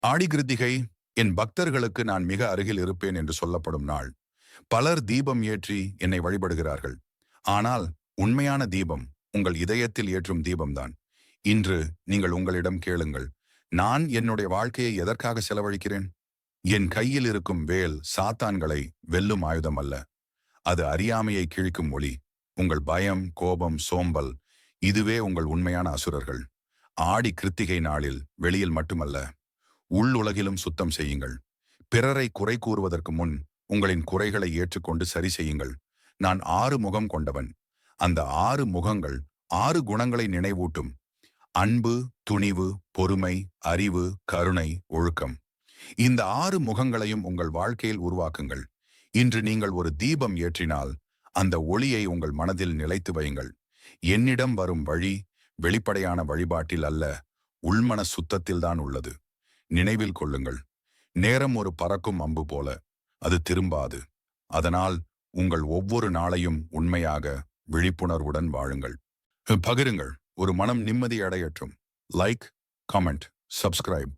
ஆடி கிருத்திகை என் பக்தர்களுக்கு நான் மிக அருகில் இருப்பேன் என்று சொல்லப்படும் நாள். பலர் தீபம் ஏற்றி என்னை வழிபடுகிறார்கள். ஆனால் உண்மையான தீபம் உங்கள் இதயத்தில் ஏற்றும் தீபம்தான். இன்று நீங்கள் உங்களிடம் கேளுங்கள், நான் என்னுடைய வாழ்க்கையை எதற்காக செலவழிக்கிறேன்? என் கையில் இருக்கும் வேல் சாத்தான்களை வெல்லும் ஆயுதம் அல்ல. அது அறியாமையை கிழிக்கும் ஒளி. உங்கள் பயம், கோபம், சோம்பல், இதுவே உங்கள் உண்மையான அசுரர்கள். ஆடி கிருத்திகை நாளில் வெளியில் மட்டுமல்ல, உள்ளுலகிலும் சுத்தம் செய்யுங்கள். பிறரை குறை கூறுவதற்கு முன் உங்களின் குறைகளை ஏற்றுக்கொண்டு சரி செய்யுங்கள். நான் 6 முகம் கொண்டவன். அந்த 6 முகங்கள் 6 குணங்களை நினைவூட்டும். அன்பு, துணிவு, பொறுமை, அறிவு, கருணை, ஒழுக்கம். இந்த 6 முகங்களையும் உங்கள் வாழ்க்கையில் உருவாக்குங்கள். இன்று நீங்கள் ஒரு தீபம் ஏற்றினால் அந்த ஒளியை உங்கள் மனதில் நிலைத்து வையுங்கள். என்னிடம் வரும் வழி வெளிப்படையான வழிபாட்டில் அல்ல, உள்மன சுத்தத்தில்தான் உள்ளது. நினைவில் கொள்ளுங்கள், நேரம் ஒரு பறக்கும் அம்பு போல, அது திரும்பாது. அதனால் உங்கள் ஒவ்வொரு நாளையும் உண்மையாக விழிப்புணர்வுடன் வாழுங்கள். பகிருங்கள், ஒரு மனம் நிம்மதி அடையற்றும். Like, comment, subscribe.